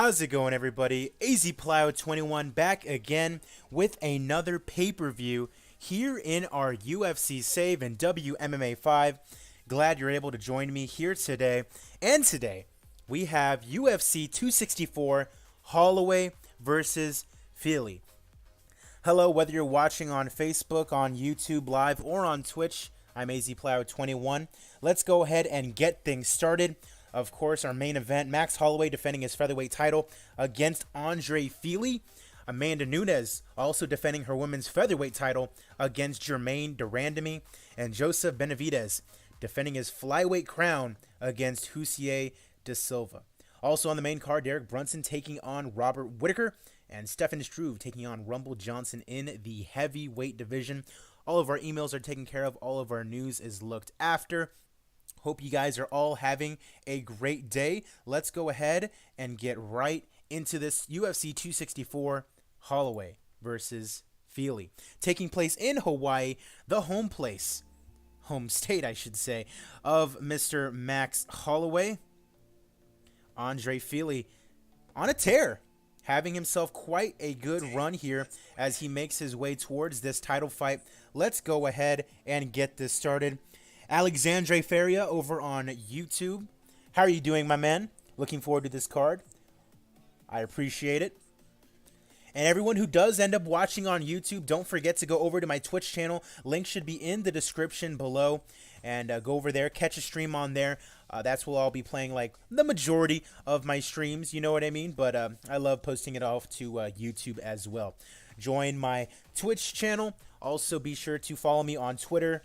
How's it going, everybody? AZPlow21 back again with another pay-per-view here in our UFC save and WMMA 5. Glad you're able to join me here today. And today, we have UFC 264 Holloway versus FILI. Hello, whether you're watching on Facebook, on YouTube Live, or on Twitch, I'm AZPlow21. Let's go ahead and get things started. Of course, our main event, Max Holloway defending his featherweight title against Andre Fili. Amanda Nunes also defending her women's featherweight title against Germaine de Randamie. And Joseph Benavidez defending his flyweight crown against Hussier de Silva. Also on the main card, Derek Brunson taking on Robert Whittaker. And Stefan Struve taking on Rumble Johnson in the heavyweight division. All of our emails are taken care of. All of our news is looked after. Hope you guys are all having a great day. Let's go ahead and get right into this UFC 264 Holloway versus FILI. Taking place in Hawaii, the home state, I should say, of Mr. Max Holloway. Andre Fili on a tear, having himself quite a good run here as he makes his way towards this title fight. Let's go ahead and get this started. Alexandre Feria over on YouTube. How are you doing, my man? Looking forward to this card. I appreciate it. And everyone who does end up watching on YouTube, don't forget to go over to my Twitch channel. Link should be in the description below. And go over there, catch a stream on there. That's where I'll be playing like the majority of my streams, you know what I mean? But I love posting it off to YouTube as well. Join my Twitch channel. Also be sure to follow me on Twitter.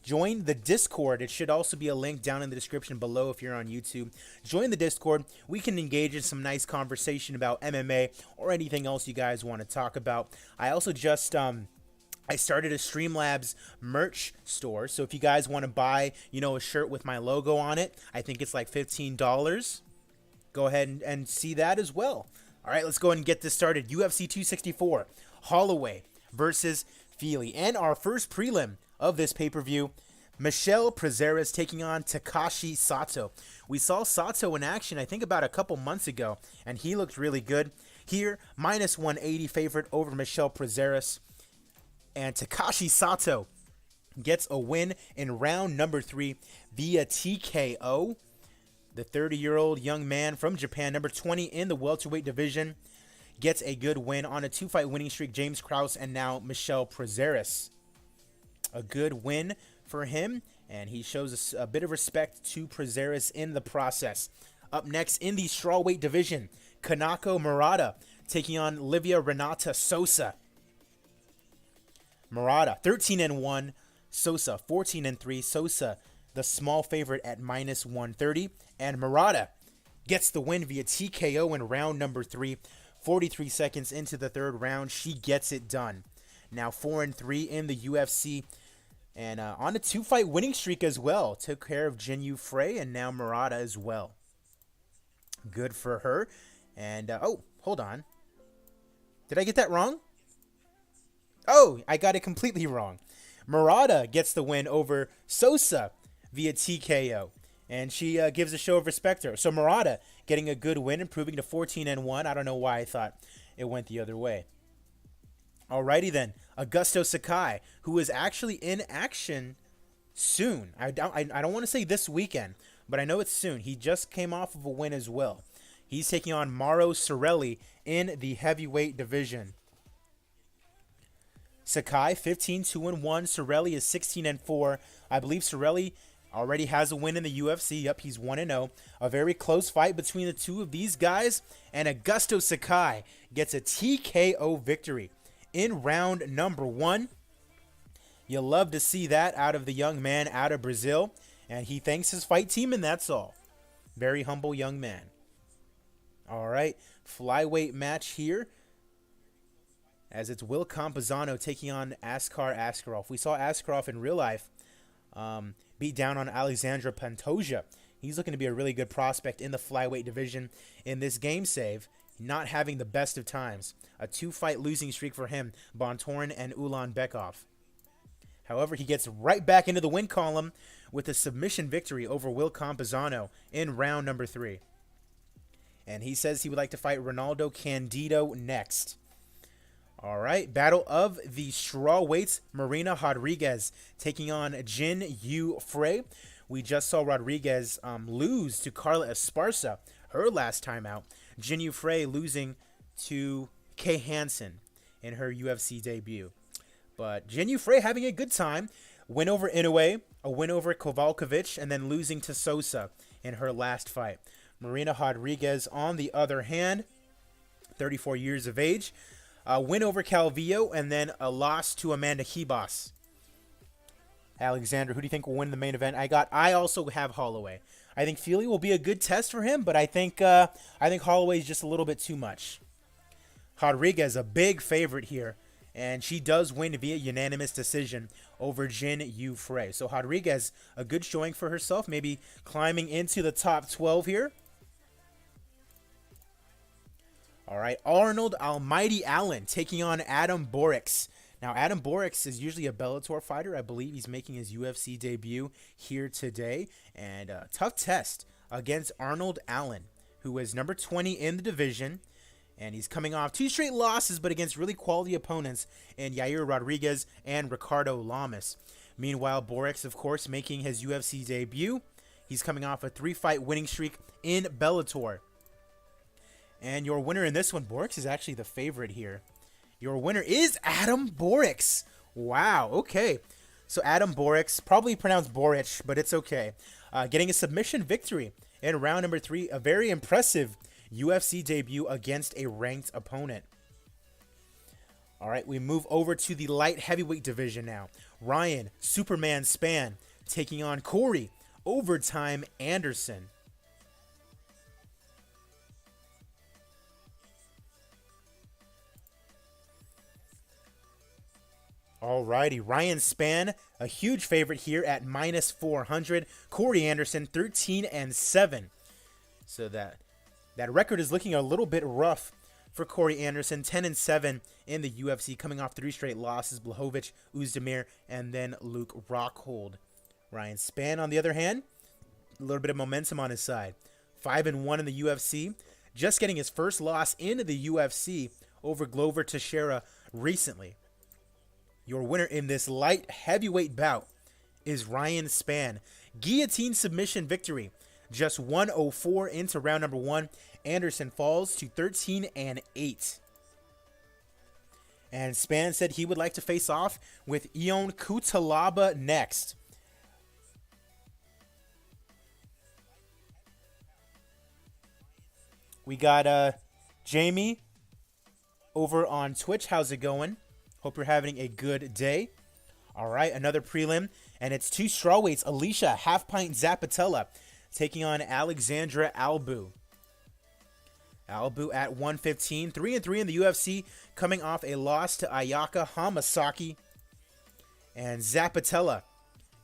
Join the Discord. It should also be a link down in the description below if you're on YouTube. Join the Discord. We can engage in some nice conversation about MMA or anything else you guys want to talk about. I also just I started a Streamlabs merch store. So if you guys want to buy, a shirt with my logo on it, I think it's like $15. Go ahead and see that as well. All right, let's go ahead and get this started. UFC 264, Holloway versus FILI. And our first prelim of this pay-per-view, Michel Prazeres taking on Takashi Sato. We saw Sato in action, I think, about a couple months ago, and he looked really good. Here, minus 180 favorite over Michel Prazeres. And Takashi Sato gets a win in round number 3 via TKO. The 30-year-old young man from Japan, number 20 in the welterweight division, gets a good win on a 2-fight winning streak. James Krause and now Michel Prazeres. A good win for him, and he shows us a bit of respect to Prazeres in the process. Up next in the strawweight division, Kanako Murata taking on Livia Renata Sosa. Murata 13-1, Sosa 14-3. Sosa the small favorite at minus 130, and Murata gets the win via TKO in round number 3. 43 seconds into the third round, she gets it done. Now 4-3 in the UFC, and on a 2-fight winning streak as well. Took care of Jinyu Frey and now Murata as well. Good for her. And oh, hold on. Did I get that wrong? Oh, I got it completely wrong. Murata gets the win over Sosa via TKO, and she gives a show of respect to her. So Murata getting a good win, improving to 14-1. I don't know why I thought it went the other way. Alrighty then, Augusto Sakai, who is actually in action soon. I don't want to say this weekend, but I know it's soon. He just came off of a win as well. He's taking on Mauro Sorelli in the heavyweight division. Sakai 15-2-1. Sorelli is 16-4. I believe Sorelli already has a win in the UFC. Yep, he's 1-0. A very close fight between the two of these guys, and Augusto Sakai gets a TKO victory in round number 1. You love to see that out of the young man out of Brazil. And he thanks his fight team, and that's all. Very humble young man. All right, flyweight match here, as it's Will Campazano taking on Askar Askarov. We saw Askarov in real life beat down on Alexandra Pantoja. He's looking to be a really good prospect in the flyweight division. In this game save, not having the best of times. A 2-fight losing streak for him, Bontorin and Ulanbekov. However, he gets right back into the win column with a submission victory over Will Campazano in round number 3. And he says he would like to fight Ronaldo Candido next. All right, battle of the strawweights, Marina Rodriguez taking on Jin Yu Frey. We just saw Rodriguez lose to Carla Esparza, her last time out. Jin Yu Frey losing to Kay Hansen in her UFC debut. But Jin Yu Frey having a good time. Win over Inoue, a win over Kovalkovic, and then losing to Sosa in her last fight. Marina Rodriguez, on the other hand, 34 years of age, a win over Calvillo, and then a loss to Amanda Ribas. Alexander, who do you think will win the main event? I also have Holloway. I think FILI will be a good test for him, but I think Holloway is just a little bit too much. Rodriguez, a big favorite here, and she does win via unanimous decision over Jin Yu Frey. So Rodriguez, a good showing for herself, maybe climbing into the top 12 here. All right, Arnold Almighty Allen taking on Adam Borics. Now, Adam Borics is usually a Bellator fighter. I believe he's making his UFC debut here today. And a tough test against Arnold Allen, who is number 20 in the division. And he's coming off 2 straight losses, but against really quality opponents in Yair Rodriguez and Ricardo Lamas. Meanwhile, Borics, of course, making his UFC debut. He's coming off a 3-fight winning streak in Bellator. And your winner in this one, Borics, is actually the favorite here. Your winner is Adam Borics. Wow, okay. So Adam Borics, probably pronounced Boric, but it's okay. Getting a submission victory in round number 3. A very impressive UFC debut against a ranked opponent. All right, we move over to the light heavyweight division now. Ryan Superman Spann taking on Corey Overtime Anderson. Alrighty, Ryan Spann, a huge favorite here at -400. Corey Anderson, 13-7. So that record is looking a little bit rough for Corey Anderson. 10-7 in the UFC, coming off 3 straight losses: Blachowicz, Uzdemir, and then Luke Rockhold. Ryan Spann, on the other hand, a little bit of momentum on his side. 5-1 in the UFC, just getting his first loss in the UFC over Glover Teixeira recently. Your winner in this light heavyweight bout is Ryan Spann. Guillotine submission victory. Just 104 into round number 1. Anderson falls to 13-8. And Spann said he would like to face off with Ion Cutelaba next. We got Jamie over on Twitch. How's it going? Hope you're having a good day. All right, another prelim, and it's 2 strawweights. Alicia Half-Pint Zapatella taking on Alexandra Albu. Albu at 115, 3-3 in the UFC, coming off a loss to Ayaka Hamasaki. And Zapatella,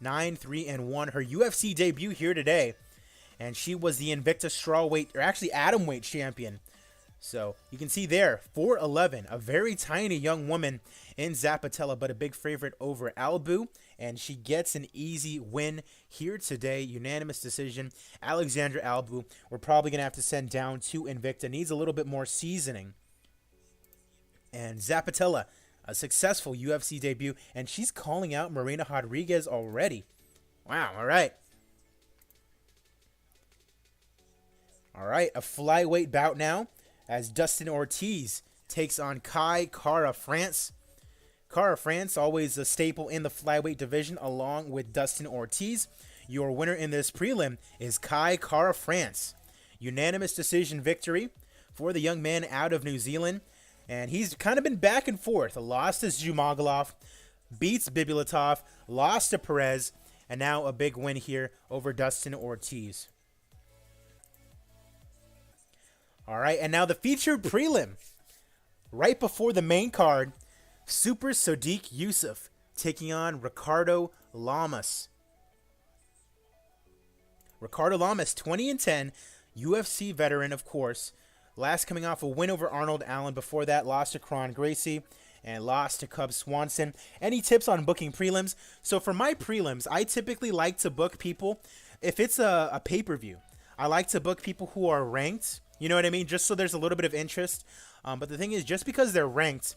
9-3-1, her UFC debut here today. And she was the Invicta strawweight, or actually atomweight champion. So you can see there, 4'11", a very tiny young woman in Zapatella, but a big favorite over Albu. And she gets an easy win here today, unanimous decision. Alexandra Albu, we're probably going to have to send down to Invicta. Needs a little bit more seasoning. And Zapatella, a successful UFC debut. And she's calling out Marina Rodriguez already. Wow, all right. All right, a flyweight bout now, as Dustin Ortiz takes on Kai Kara France. Kara France, always a staple in the flyweight division, along with Dustin Ortiz. Your winner in this prelim is Kai Kara France. Unanimous decision victory for the young man out of New Zealand. And he's kind of been back and forth. Lost to Zhumagalov, beats Bibulatov, lost to Perez, and now a big win here over Dustin Ortiz. All right, and now the featured prelim. Right before the main card, Super Sodiq Yusuff taking on Ricardo Lamas. Ricardo Lamas, 20-10, UFC veteran, of course. Last coming off a win over Arnold Allen. Before that, lost to Kron Gracie and lost to Cub Swanson. Any tips on booking prelims? So for my prelims, I typically like to book people, if it's a pay-per-view, I like to book people who are ranked You know what I mean? Just so there's a little bit of interest. But the thing is, just because they're ranked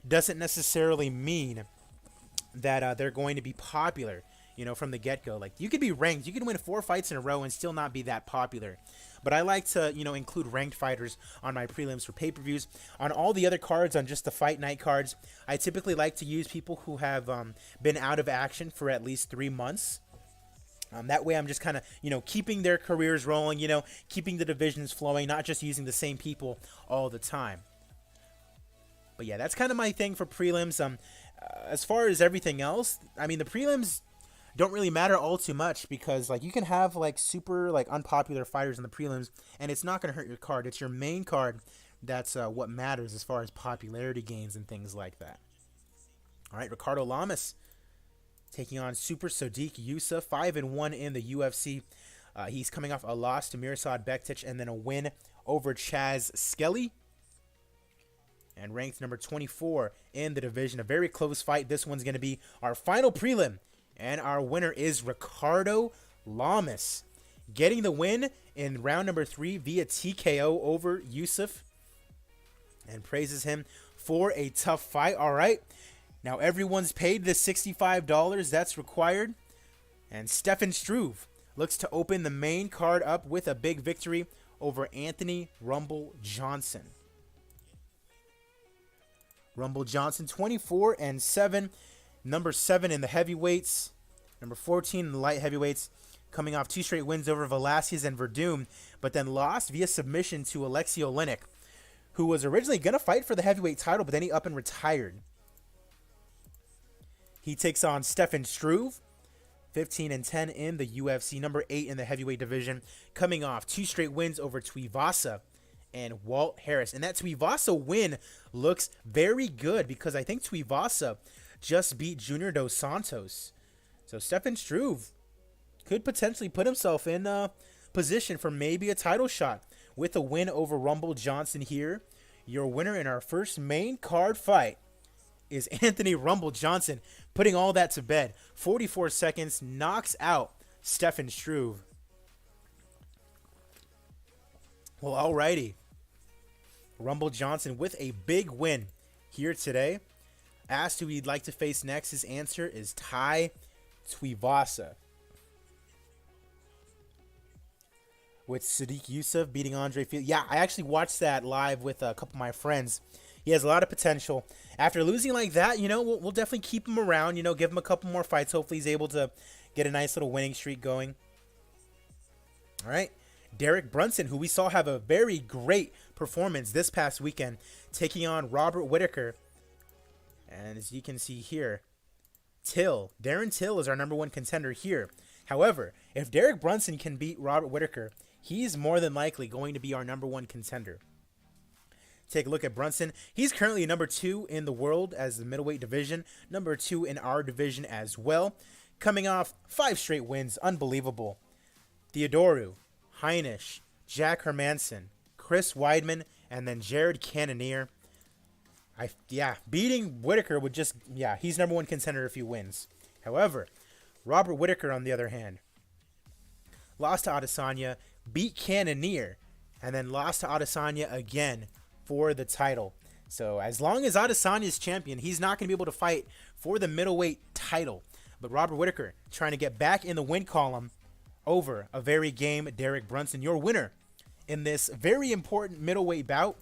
doesn't necessarily mean that they're going to be popular, from the get-go. Like, you could be ranked, you can win 4 fights in a row and still not be that popular. But I like to, include ranked fighters on my prelims for pay-per-views. On all the other cards, on just the fight night cards, I typically like to use people who have been out of action for at least 3 months. That way I'm just kind of, keeping their careers rolling, keeping the divisions flowing, not just using the same people all the time. But yeah, that's kind of my thing for prelims. As far as everything else, I mean, the prelims don't really matter all too much because, like, you can have, like, super, like, unpopular fighters in the prelims, and it's not going to hurt your card. It's your main card that's what matters as far as popularity gains and things like that. All right, Ricardo Lamas taking on Super Sodiq Yusuff, 5-1 in the UFC. He's coming off a loss to Mirsad Bektic and then a win over Chaz Skelly. And ranked number 24 in the division. A very close fight. This one's going to be our final prelim. And our winner is Ricardo Lamas, getting the win in round number 3 via TKO over Yusuff. And praises him for a tough fight. All right. Now everyone's paid the $65 that's required. And Stefan Struve looks to open the main card up with a big victory over Anthony Rumble Johnson. Rumble Johnson, 24-7, number 7 in the heavyweights, number 14 in the light heavyweights, coming off 2 straight wins over Velasquez and Verdum, but then lost via submission to Alexei Oleinik, who was originally going to fight for the heavyweight title, but then he up and retired. He takes on Stefan Struve, 15-10 in the UFC, number 8 in the heavyweight division, coming off 2 straight wins over Tuivasa and Walt Harris. And that Tuivasa win looks very good because I think Tuivasa just beat Junior Dos Santos. So Stefan Struve could potentially put himself in a position for maybe a title shot with a win over Rumble Johnson here. Your winner in our first main card fight is Anthony Rumble Johnson, putting all that to bed. 44 seconds, knocks out Stefan Struve. Well, alrighty. Rumble Johnson with a big win here today. Asked who he'd like to face next, his answer is Tai Tuivasa. With Sodiq Yusuff beating Andre Fili. Yeah, I actually watched that live with a couple of my friends. He has a lot of potential. After losing like that, we'll definitely keep him around, give him a couple more fights. Hopefully he's able to get a nice little winning streak going. All right. Derek Brunson, who we saw have a very great performance this past weekend, taking on Robert Whittaker. And as you can see here, Darren Till is our number 1 contender here. However, if Derek Brunson can beat Robert Whittaker, he's more than likely going to be our number 1 contender. Take a look at Brunson. He's currently number 2 in the world as the middleweight division, number 2 in our division as well. Coming off 5 straight wins, unbelievable. Theodorou, Heinisch, Jack Hermanson, Chris Weidman, and then Jared Cannonier. Beating Whittaker would just, he's number 1 contender if he wins. However, Robert Whittaker, on the other hand, lost to Adesanya, beat Cannonier, and then lost to Adesanya again for the title. So as long as Adesanya is champion, he's not going to be able to fight for the middleweight title. But Robert Whittaker trying to get back in the win column over a very game Derek Brunson. Your winner in this very important middleweight bout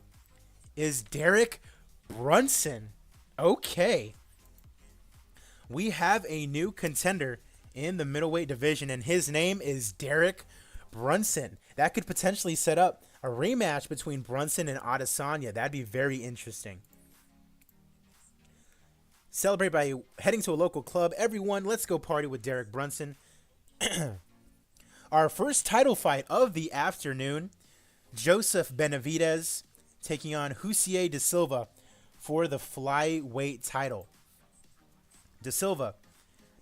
is Derek Brunson. Okay. We have a new contender in the middleweight division, and his name is Derek Brunson. That could potentially set up a rematch between Brunson and Adesanya. That'd be very interesting. Celebrate by heading to a local club. Everyone, let's go party with Derek Brunson. Our first title fight of the afternoon, Joseph Benavidez taking on Hussier Da Silva for the flyweight title. Da Silva,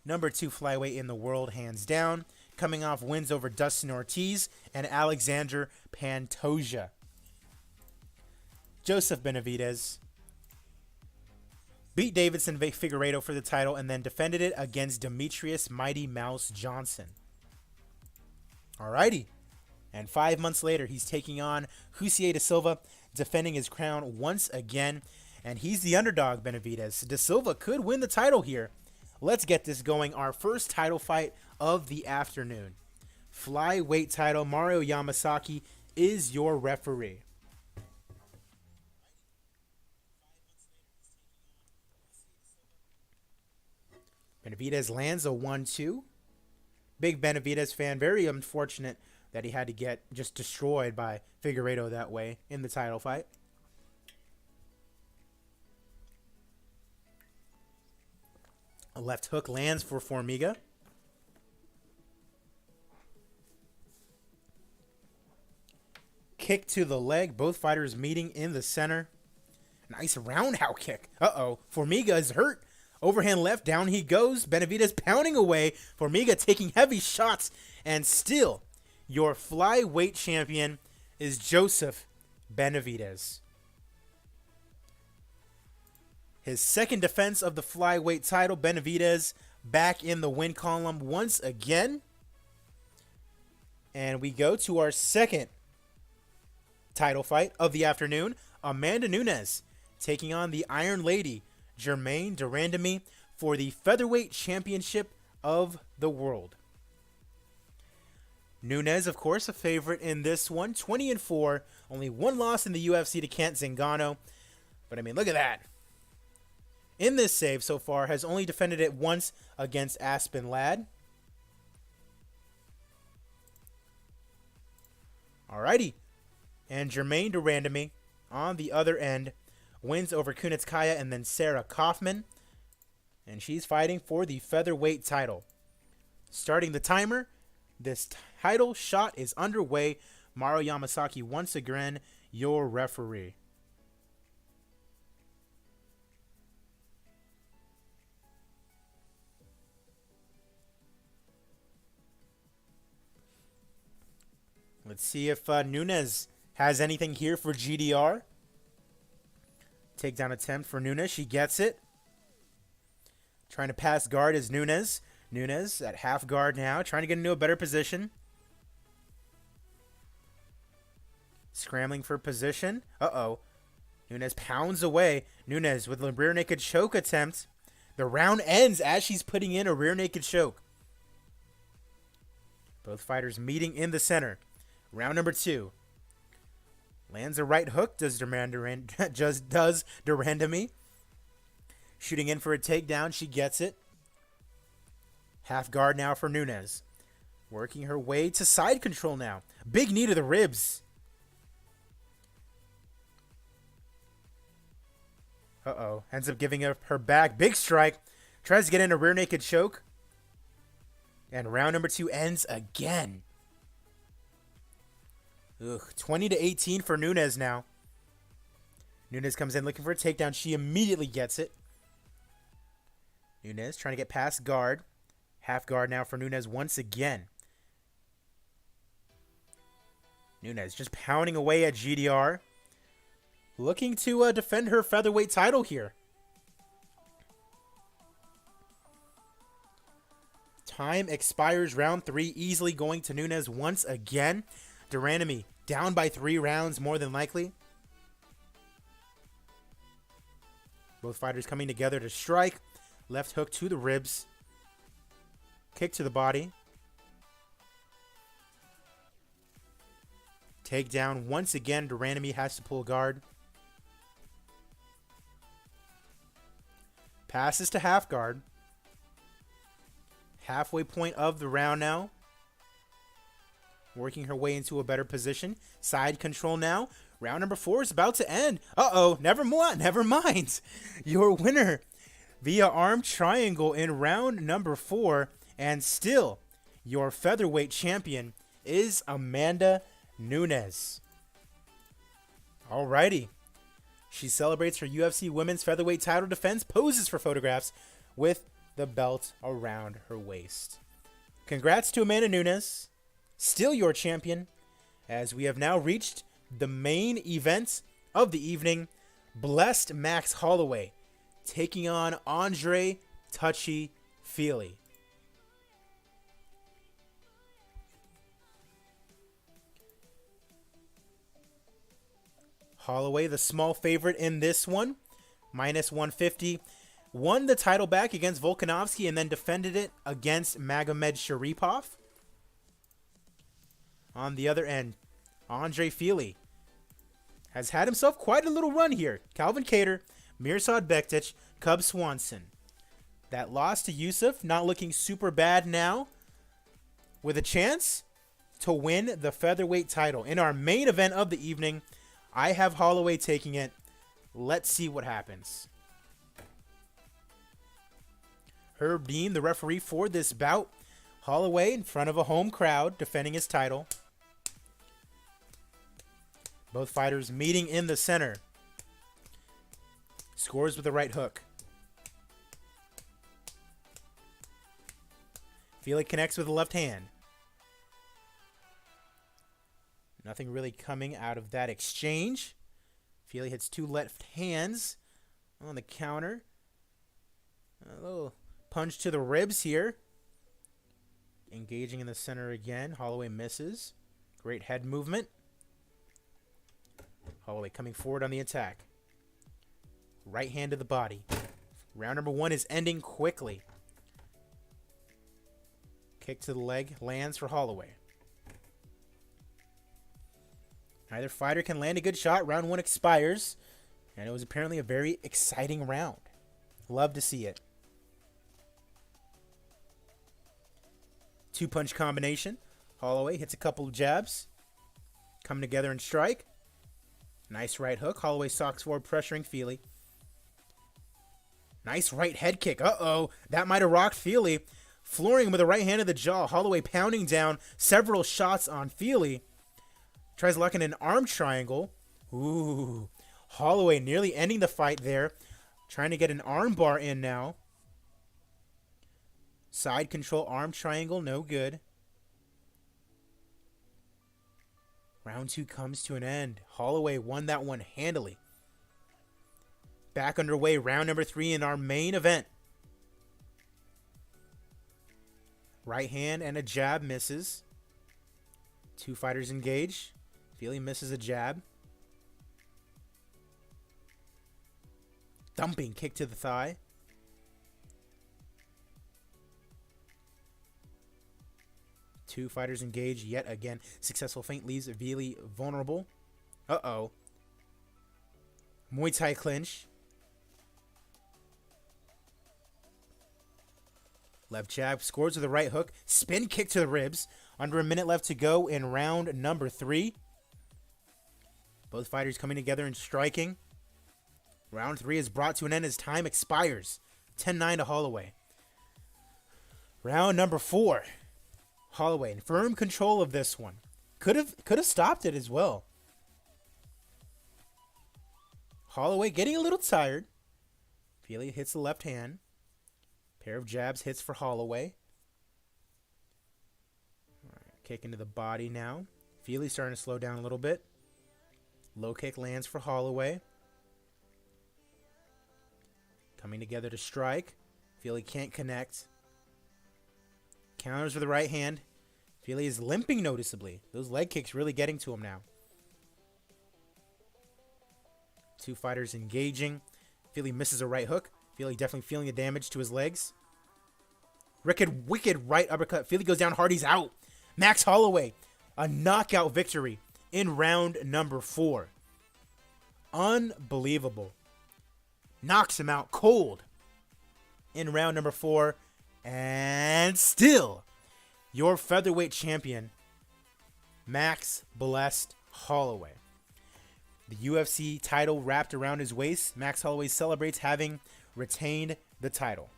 number 2 flyweight in the world, hands down, coming off wins over Dustin Ortiz and Alexander Pantoja. Joseph Benavidez beat Davidson Figueiredo for the title and then defended it against Demetrius Mighty Mouse Johnson. Alrighty. And 5 months later, he's taking on Jussier da Silva, defending his crown once again. And he's the underdog, Benavidez. Da Silva could win the title here. Let's get this going. Our first title fight of the afternoon. Flyweight title, Mario Yamasaki is your referee. Benavidez lands a 1-2. Big Benavidez fan. Very unfortunate that he had to get just destroyed by Figueiredo that way in the title fight. A left hook lands for Formiga. Kick to the leg. Both fighters meeting in the center. Nice roundhouse kick. Uh-oh. Formiga is hurt. Overhand left. Down he goes. Benavidez pounding away. Formiga taking heavy shots. And still, your flyweight champion is Joseph Benavidez. His second defense of the flyweight title, Benavidez back in the win column once again. And we go to our second title fight of the afternoon. Amanda Nunes taking on the Iron Lady, Germaine de Randamie, for the Featherweight Championship of the World. Nunes, of course, a favorite in this one. 20-4. Only one loss in the UFC to Kent Zingano. But, I mean, look at that. In this save so far, has only defended it once against Aspen Ladd. Alrighty. And Germaine de Randamie on the other end wins over Kunitskaya and then Sarah Kaufman. And she's fighting for the featherweight title. Starting the timer. This title shot is underway. Mario Yamasaki once again, your referee. Let's see if Nunes has anything here for GDR. Takedown attempt for Nunes. She gets it. Trying to pass guard is Nunes. Nunes at half guard now. Trying to get into a better position. Scrambling for position. Uh-oh. Nunes pounds away. Nunes with a rear naked choke attempt. The round ends as she's putting in a rear naked choke. Both fighters meeting in the center. Round number 2. Lands a right hook. Does de Randamie. Shooting in for a takedown. She gets it. Half guard now for Nunes. Working her way to side control now. Big knee to the ribs. Uh-oh. Ends up giving up her back. Big strike. Tries to get in a rear naked choke. And round number 2 ends again. Ugh, 20-18 for Nunes now. Nunes comes in looking for a takedown. She immediately gets it. Nunes trying to get past guard. Half guard now for Nunes once again. Nunes just pounding away at GDR. Looking to defend her featherweight title here. Time expires. Round 3 easily going to Nunes once again. De Randamie down by 3 rounds more than likely. Both fighters coming together to strike. Left hook to the ribs. Kick to the body. Takedown once again. De Randamie has to pull guard. Passes to half guard. Halfway point of the round now. Working her way into a better position. Side control now. Round number 4 is about to end. Uh-oh. Never mind. Your winner via arm triangle in round number 4. And still, your featherweight champion is Amanda Nunes. Alrighty. She celebrates her UFC women's featherweight title defense, poses for photographs with the belt around her waist. Congrats to Amanda Nunes. Still your champion, as we have now reached the main event of the evening. Blessed Max Holloway taking on Andre Touchy Fili. Holloway, the small favorite in this one, minus 150. Won the title back against Volkanovski and then defended it against Magomed Sharipov. On the other end, Andre Fili has had himself quite a little run here. Calvin Kattar, Mirsad Bektic, Cub Swanson. That loss to Yusuf, not looking super bad now, with a chance to win the featherweight title. In our main event of the evening, I have Holloway taking it. Let's see what happens. Herb Dean, the referee for this bout. Holloway in front of a home crowd defending his title. Both fighters meeting in the center. Scores with the right hook. Fili connects with the left hand. Nothing really coming out of that exchange. Fili hits 2 left hands on the counter. A little punch to the ribs here. Engaging in the center again. Holloway misses. Great head movement. Holloway coming forward on the attack. Right hand to the body. Round number 1 is ending quickly. Kick to the leg lands for Holloway. Neither fighter can land a good shot. Round 1 expires. And it was apparently a very exciting round. Love to see it. 2-punch combination. Holloway hits a couple of jabs. Come together and strike. Nice right hook. Holloway socks forward, pressuring Fili. Nice right head kick. Uh-oh. That might have rocked Fili. Flooring him with the right hand of the jaw. Holloway pounding down several shots on Fili. Tries locking an arm triangle. Ooh. Holloway nearly ending the fight there. Trying to get an arm bar in now. Side control arm triangle. No good. Round 2 comes to an end. Holloway won that one handily. Back underway, round number 3 in our main event. Right hand and a jab misses. 2 fighters engage. Fili misses a jab. Dumping kick to the thigh. Two fighters engage yet again. Successful feint leaves Fili vulnerable. Uh-oh. Muay Thai clinch. Left jab, scores with a right hook. Spin kick to the ribs. Under a minute left to go in round number 3. Both fighters coming together and striking. Round 3 is brought to an end as time expires. 10-9 to Holloway. Round number 4. Holloway in firm control of this one. Could have stopped it as well. Holloway getting a little tired. Fili hits the left hand. Pair of jabs hits for Holloway. All right, kick into the body now. Fili starting to slow down a little bit. Low kick lands for Holloway. Coming together to strike. Fili can't connect. Counters with the right hand. Fili is limping noticeably. Those leg kicks really getting to him now. 2 fighters engaging. Fili misses a right hook. Fili definitely feeling the damage to his legs. Wicked right uppercut. Fili goes down hard. He's out. Max Holloway. A knockout victory in round number 4. Unbelievable. Knocks him out cold in round number 4. And still, your featherweight champion, Max Blessed Holloway. The UFC title wrapped around his waist. Max Holloway celebrates having retained the title.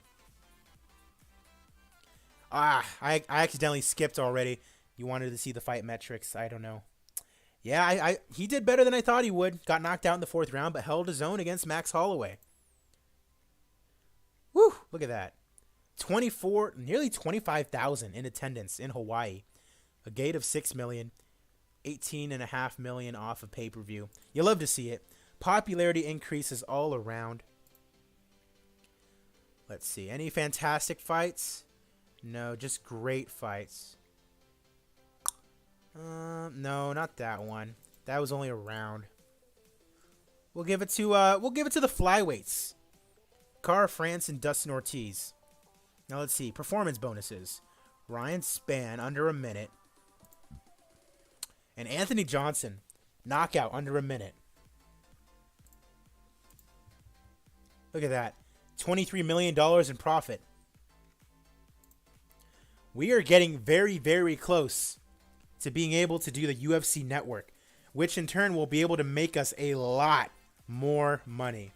I accidentally skipped already. You wanted to see the fight metrics. I don't know. Yeah, he did better than I thought he would. Got knocked out in the 4th round, but held his own against Max Holloway. Woo, look at that. Nearly 25,000 in attendance in Hawaii. A gate of 6 million. 18.5 million off of pay-per-view. You love to see it. Popularity increases all around. Let's see. Any fantastic fights? No, just great fights. No, not that one. That was only a round. We'll give it to the flyweights. Cara France and Dustin Ortiz. Now let's see. Performance bonuses. Ryan Spann under a minute. And Anthony Johnson, knockout under a minute. Look at that. $23 million in profit. We are getting very, very close to being able to do the UFC network, which in turn will be able to make us a lot more money.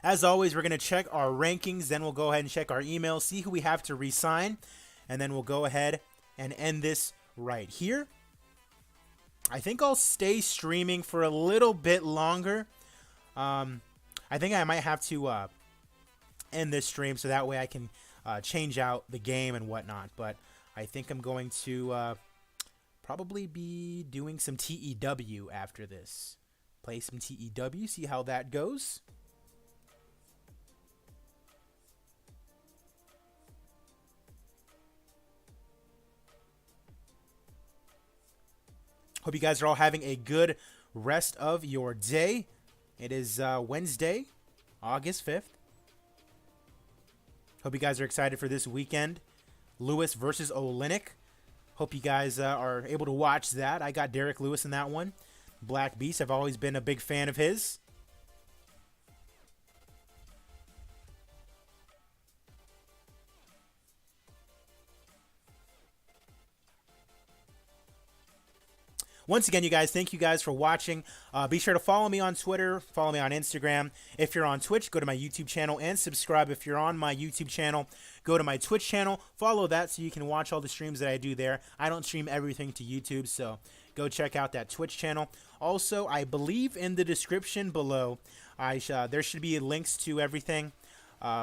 As always, we're going to check our rankings. Then we'll go ahead and check our email, see who we have to re-sign. And then we'll go ahead and end this right here. I think I'll stay streaming for a little bit longer. I think I might have to end this stream so that way I can change out the game and whatnot. But I think I'm going to probably be doing some TEW after this. Play some TEW, see how that goes. Hope you guys are all having a good rest of your day. It is Wednesday, August 5th. Hope you guys are excited for this weekend. Lewis versus Olynyk. Hope you guys are able to watch that. I got Derek Lewis in that one. Black Beast, I've always been a big fan of his. Once again, you guys, thank you guys for watching. Be sure to follow me on Twitter, follow me on Instagram. If you're on Twitch, go to my YouTube channel and subscribe. If you're on my YouTube channel, go to my Twitch channel. Follow that so you can watch all the streams that I do there. I don't stream everything to YouTube, so go check out that Twitch channel. Also, I believe in the description below, there should be links to everything,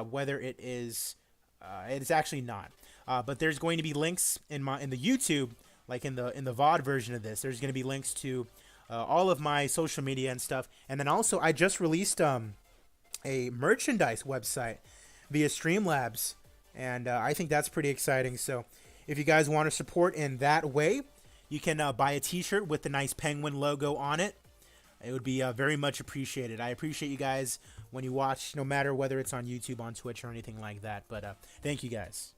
whether it is, it's actually not. But there's going to be links in the YouTube. Like in the VOD version of this, there's going to be links to all of my social media and stuff. And then also, I just released a merchandise website via Streamlabs, and I think that's pretty exciting. So if you guys want to support in that way, you can buy a t-shirt with the nice penguin logo on it. It would be very much appreciated. I appreciate you guys when you watch, no matter whether it's on YouTube, on Twitch, or anything like that. But thank you guys.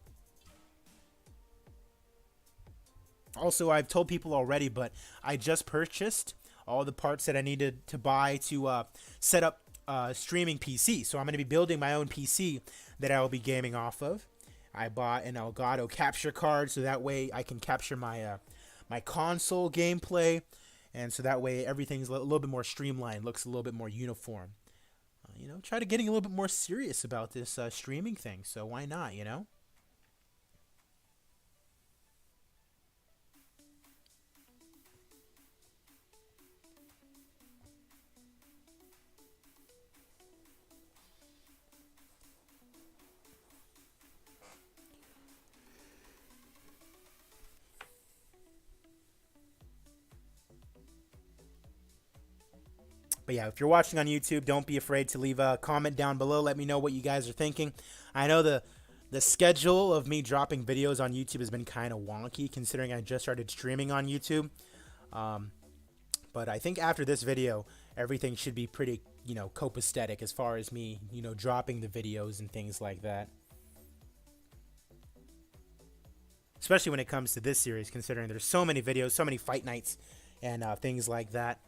Also, I've told people already, but I just purchased all the parts that I needed to buy to set up streaming PC. So I'm going to be building my own PC that I will be gaming off of. I bought an Elgato capture card so that way I can capture my my console gameplay, and so that way everything's a little bit more streamlined, looks a little bit more uniform. You know, try to getting a little bit more serious about this streaming thing. So why not? You know. But yeah, if you're watching on YouTube, don't be afraid to leave a comment down below. Let me know what you guys are thinking. I know the schedule of me dropping videos on YouTube has been kind of wonky, considering I just started streaming on YouTube. But I think after this video, everything should be pretty, you know, copacetic as far as me, you know, dropping the videos and things like that. Especially when it comes to this series, considering there's so many videos, so many fight nights, and things like that.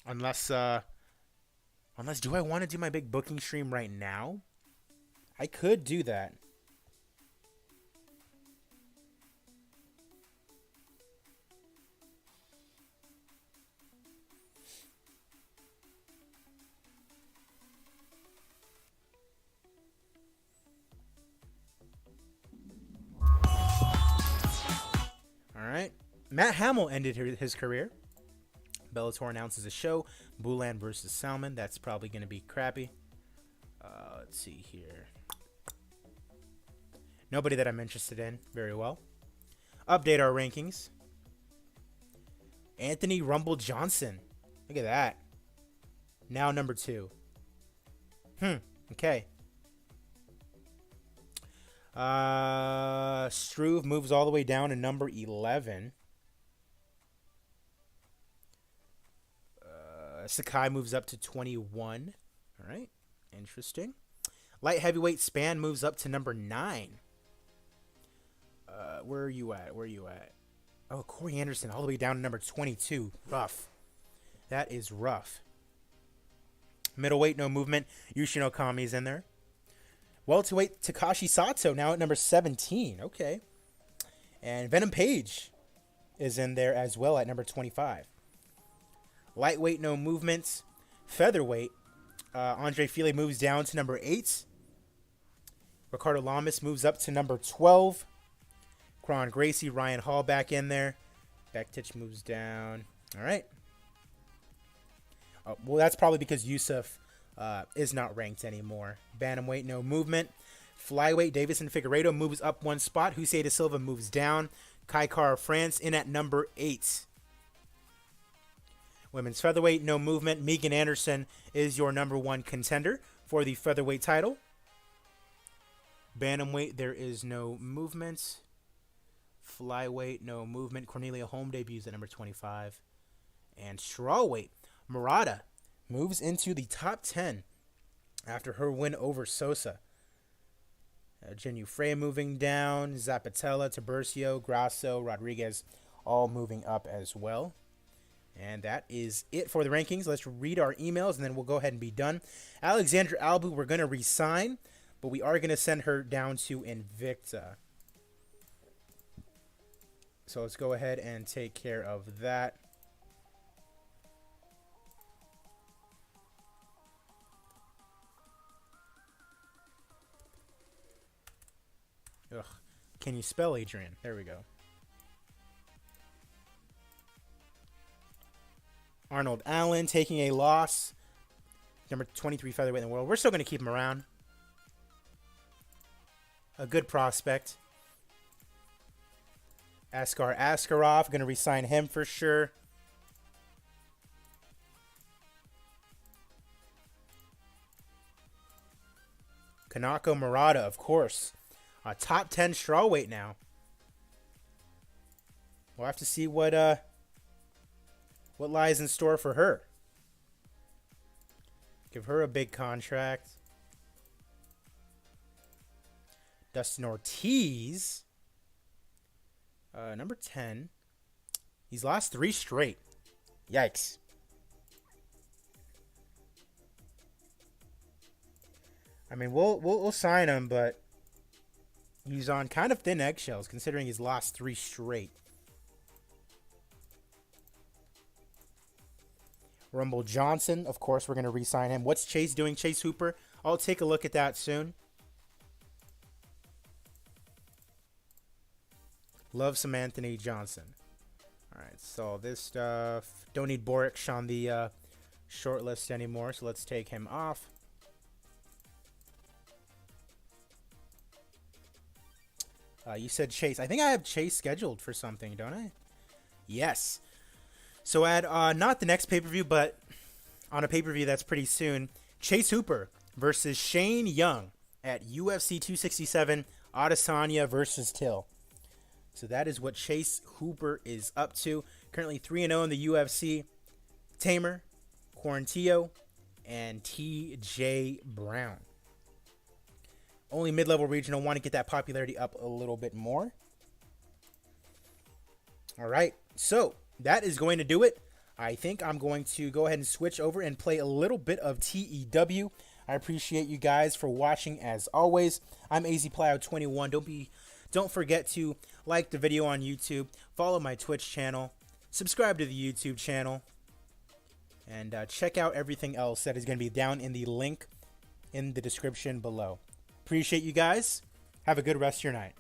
Unless do I want to do my big booking stream right now? I could do that. All right. Matt Hamill ended his career. Bellator announces a show, Bulan versus Salmon. That's probably going to be crappy. Let's see here. Nobody that I'm interested in. Very well. Update our rankings. Anthony Rumble Johnson. Look at that. Now number 2. Okay. Struve moves all the way down to number 11. Sakai moves up to 21. All right, interesting. Light heavyweight Span moves up to number 9. Where are you at? Oh, Corey Anderson all the way down to number 22. Rough. That is rough. Middleweight, no movement. Yushin Okami's in there. Welterweight, Takashi Sato now at number 17. Okay. And Venom Page is in there as well at number 25. Lightweight, no movements. Featherweight, Andre Fili moves down to number 8. Ricardo Lamas moves up to number 12. Kron Gracie, Ryan Hall back in there. Bektic moves down. All right. Well, that's probably because Yusuf is not ranked anymore. Bantamweight, no movement. Flyweight, Davison Figueiredo moves up 1 spot. Hussein de Silva moves down. Kai Kara France in at number 8. Women's featherweight, no movement. Megan Anderson is your number 1 contender for the featherweight title. Bantamweight, there is no movement. Flyweight, no movement. Cornelia Holm debuts at number 25. And strawweight, Murata moves into the top 10 after her win over Sosa. Jinu Freya moving down. Zapatella, Tiburcio, Grasso, Rodriguez all moving up as well. And that is it for the rankings. Let's read our emails, and then we'll go ahead and be done. Alexandra Albu, we're going to resign, but we are going to send her down to Invicta. So let's go ahead and take care of that. Ugh. Can you spell Adrian? There we go. Arnold Allen taking a loss. Number 23 featherweight in the world. We're still going to keep him around. A good prospect. Askar Askarov. Going to re-sign him for sure. Kanako Murata, of course. Top 10 strawweight now. We'll have to see what lies in store for her. Give her a big contract. Dustin Ortiz, number 10. He's lost 3 straight. Yikes. I mean, we'll sign him, but he's on kind of thin eggshells considering he's lost 3 straight. Rumble Johnson, of course, we're going to re-sign him. What's Chase doing? Chase Hooper. I'll take a look at that soon. Love some Anthony Johnson. All right, so this stuff. Don't need Boric on the short list anymore, so let's take him off. You said Chase. I think I have Chase scheduled for something, don't I? Yes. So at not the next pay-per-view, but on a pay-per-view that's pretty soon, Chase Hooper versus Shane Young at UFC 267, Adesanya versus Till. So that is what Chase Hooper is up to. Currently 3-0 in the UFC. Tamer, Quarantillo, and TJ Brown. Only mid-level regional. Want to get that popularity up a little bit more. All right, so that is going to do it. I think I'm going to go ahead and switch over and play a little bit of TEW. I appreciate you guys for watching as always. I'm AZPlow21. Don't forget to like the video on YouTube, follow my Twitch channel, subscribe to the YouTube channel, and check out everything else that is going to be down in the link in the description below. Appreciate you guys. Have a good rest of your night.